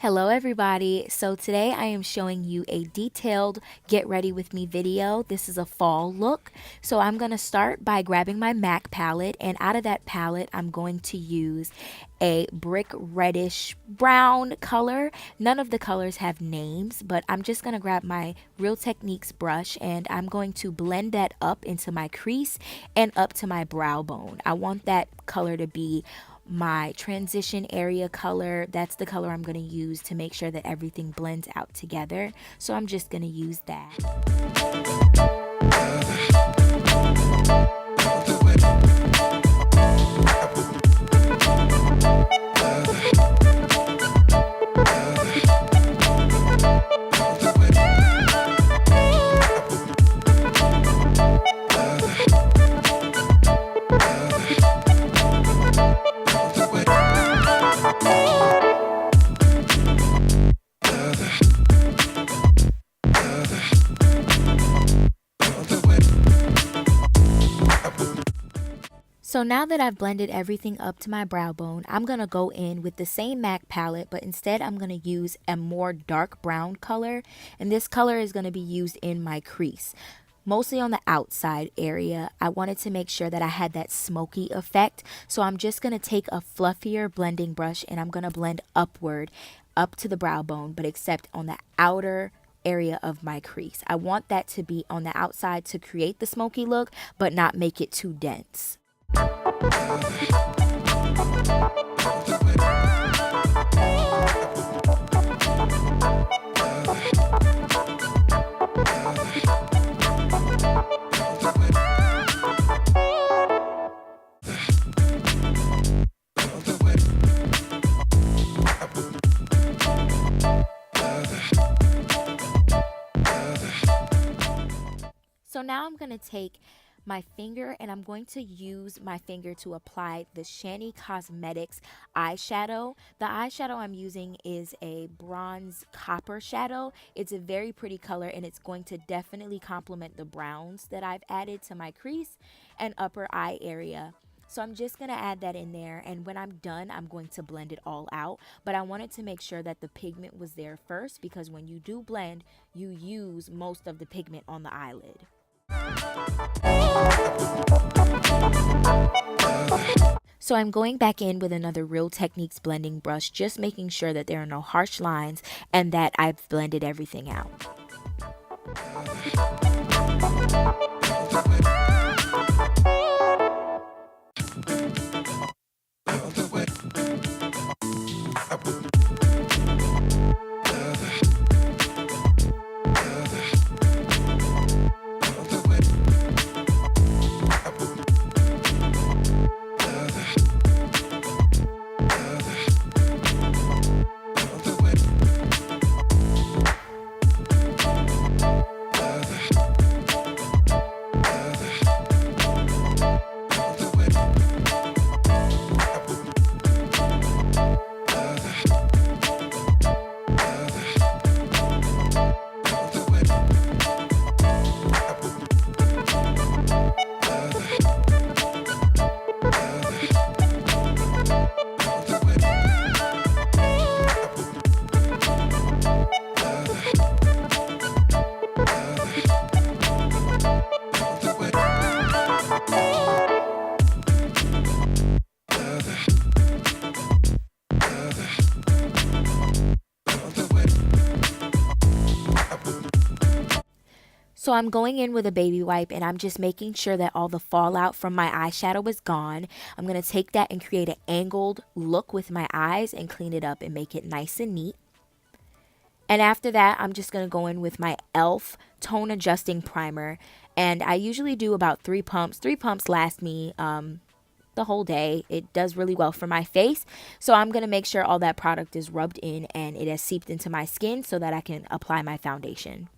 Hello everybody. So today I am showing you a detailed get ready with me video. This is a fall look. So I'm going to start by grabbing my MAC palette, and out of that palette I'm going to use a brick reddish brown color. None of the colors have names, but I'm just going to grab my Real Techniques brush and I'm going to blend that up into my crease and up to my brow bone. I want that color to be my transition area color. That's the color I'm going to use to make sure that everything blends out together. So I'm just going to use that. So now that I've blended everything up to my brow bone, I'm going to go in with the same MAC palette, but instead I'm going to use a more dark brown color, and this color is going to be used in my crease. Mostly on the outside area. I wanted to make sure that I had that smoky effect, so I'm just going to take a fluffier blending brush and I'm going to blend upward, up to the brow bone, but except on the outer area of my crease. I want that to be on the outside to create the smoky look, but not make it too dense. So now I'm going to take my finger and I'm going to use my finger to apply the Shang Cosmetics eyeshadow. The eyeshadow I'm using is a bronze copper shadow. It's a very pretty color and it's going to definitely complement the browns that I've added to my crease and upper eye area. So I'm just going to add that in there, and when I'm done, I'm going to blend it all out. But I wanted to make sure that the pigment was there first, because when you do blend, you use most of the pigment on the eyelid. So I'm going back in with another Real Techniques blending brush, just making sure that there are no harsh lines and that I've blended everything out. So I'm going in with a baby wipe and I'm just making sure that all the fallout from my eyeshadow is gone. I'm going to take that and create an angled look with my eyes and clean it up and make it nice and neat. And after that, I'm just going to go in with my E.L.F. tone adjusting primer. And I usually do about 3 pumps. 3 pumps last me the whole day. It does really well for my face. So I'm going to make sure all that product is rubbed in and it has seeped into my skin so that I can apply my foundation.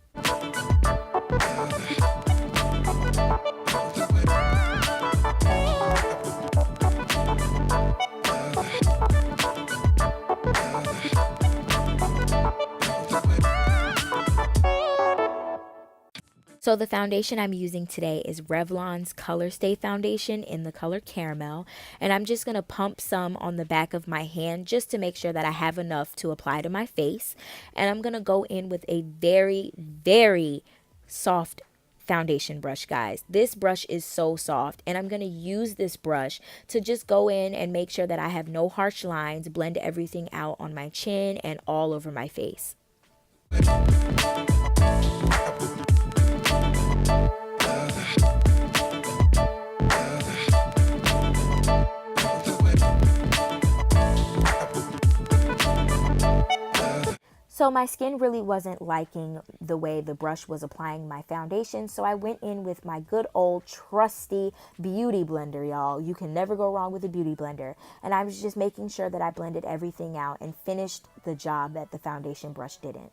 So the foundation I'm using today is Revlon's Colorstay foundation in the color Caramel. And I'm just going to pump some on the back of my hand just to make sure that I have enough to apply to my face. And I'm going to go in with a very, very soft foundation brush, guys. This brush is so soft, and I'm going to use this brush to just go in and make sure that I have no harsh lines, blend everything out on my chin and all over my face. So my skin really wasn't liking the way the brush was applying my foundation, so I went in with my good old trusty beauty blender, y'all. You can never go wrong with a beauty blender. And I was just making sure that I blended everything out and finished the job that the foundation brush didn't.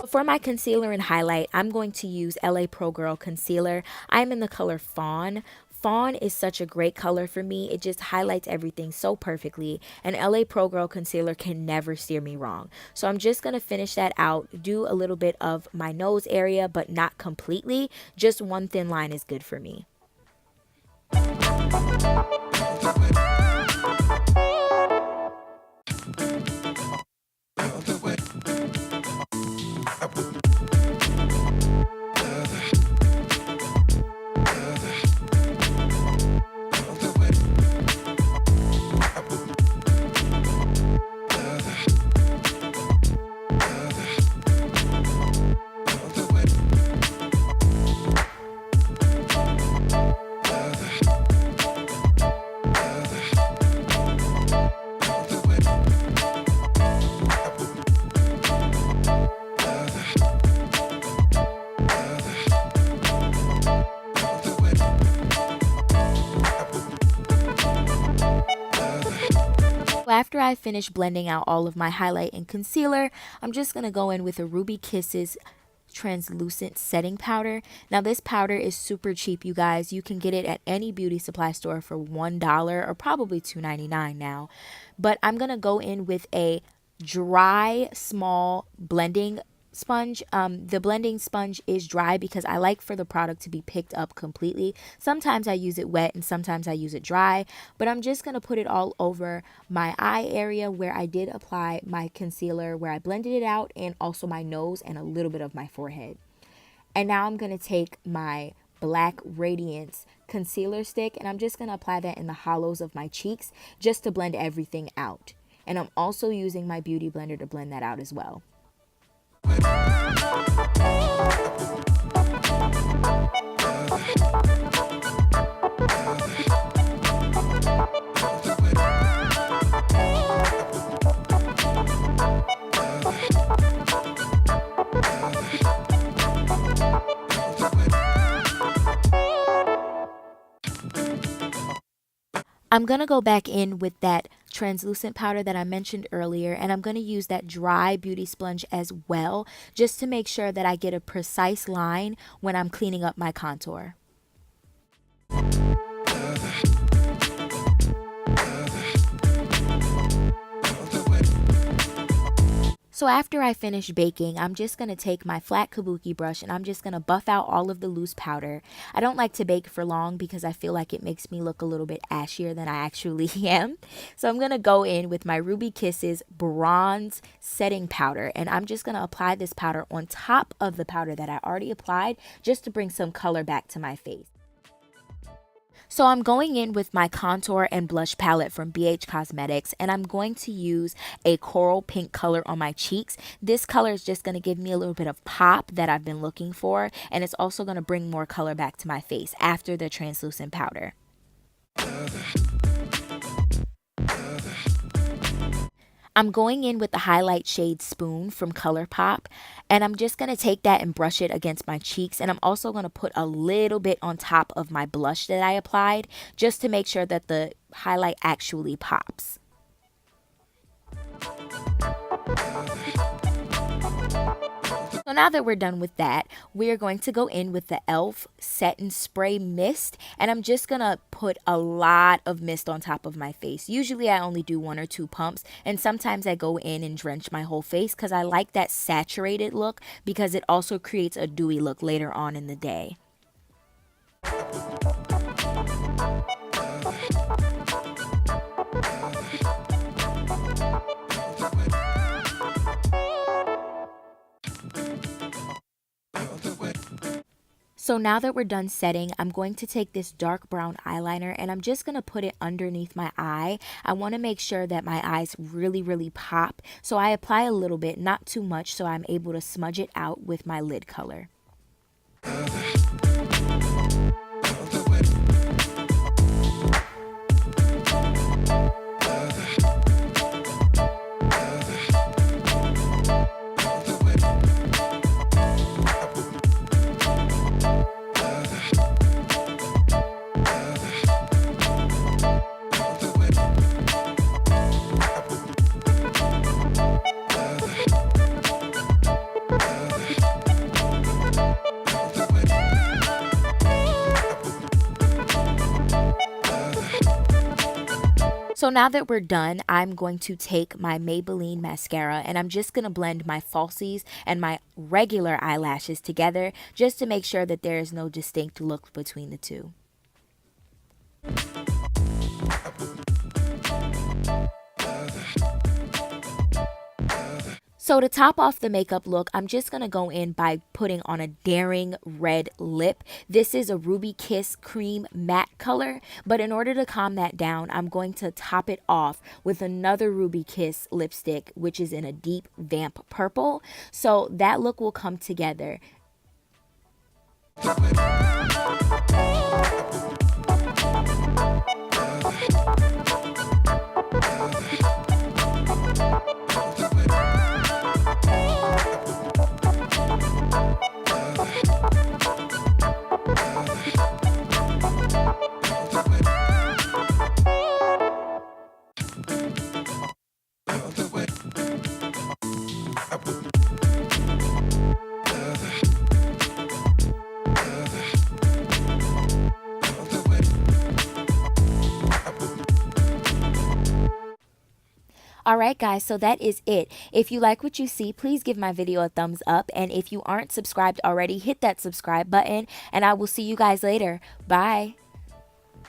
For my concealer and highlight, I'm going to use L.A Pro Girl concealer. I'm in the color Fawn. Fawn is such a great color for me. It just highlights everything so perfectly. And L.A Pro Girl concealer can never steer me wrong. So I'm just going to finish that out, do a little bit of my nose area, but not completely. Just one thin line is good for me. After I finish blending out all of my highlight and concealer, I'm just going to go in with a Ruby Kisses translucent setting powder. Now this powder is super cheap, you guys. You can get it at any beauty supply store for $1 or probably $2.99 now. But I'm going to go in with a dry, small blending sponge. The blending sponge is dry because I like for the product to be picked up completely. Sometimes I use it wet and sometimes I use it dry, but I'm just going to put it all over my eye area where I did apply my concealer, where I blended it out, and also my nose and a little bit of my forehead. And now I'm going to take my black Radiance concealer stick and I'm just going to apply that in the hollows of my cheeks just to blend everything out. And I'm also using my beauty blender to blend that out as well. I'm going to go back in with that translucent powder that I mentioned earlier, and I'm going to use that dry beauty sponge as well, just to make sure that I get a precise line when I'm cleaning up my contour. So after I finish baking, I'm just going to take my flat kabuki brush and I'm just going to buff out all of the loose powder. I don't like to bake for long because I feel like it makes me look a little bit ashier than I actually am. So I'm going to go in with my Ruby Kisses bronze setting powder and I'm just going to apply this powder on top of the powder that I already applied just to bring some color back to my face. So I'm going in with my contour and blush palette from BH Cosmetics, and I'm going to use a coral pink color on my cheeks. This color is just going to give me a little bit of pop that I've been looking for, and it's also going to bring more color back to my face after the translucent powder. I'm going in with the highlight shade Spoon from ColourPop, and I'm just going to take that and brush it against my cheeks, and I'm also going to put a little bit on top of my blush that I applied just to make sure that the highlight actually pops. So now that we're done with that, we're going to go in with the E.L.F. Set and Spray Mist, and I'm just going to put a lot of mist on top of my face. Usually I only do 1 or 2 pumps, and sometimes I go in and drench my whole face because I like that saturated look because it also creates a dewy look later on in the day. So now that we're done setting, I'm going to take this dark brown eyeliner and I'm just going to put it underneath my eye. I want to make sure that my eyes really pop. So I apply a little bit, not too much, so I'm able to smudge it out with my lid color. So now that we're done, I'm going to take my Maybelline mascara and I'm just going to blend my falsies and my regular eyelashes together just to make sure that there is no distinct look between the two. So to top off the makeup look, I'm just going to go in by putting on a daring red lip. This is a Ruby Kiss Cream Matte color, but in order to calm that down, I'm going to top it off with another Ruby Kiss lipstick, which is in a deep vamp purple. So that look will come together. Alright guys, so that is it. If you like what you see, please give my video a thumbs up. And if you aren't subscribed already, hit that subscribe button. And I will see you guys later. Bye.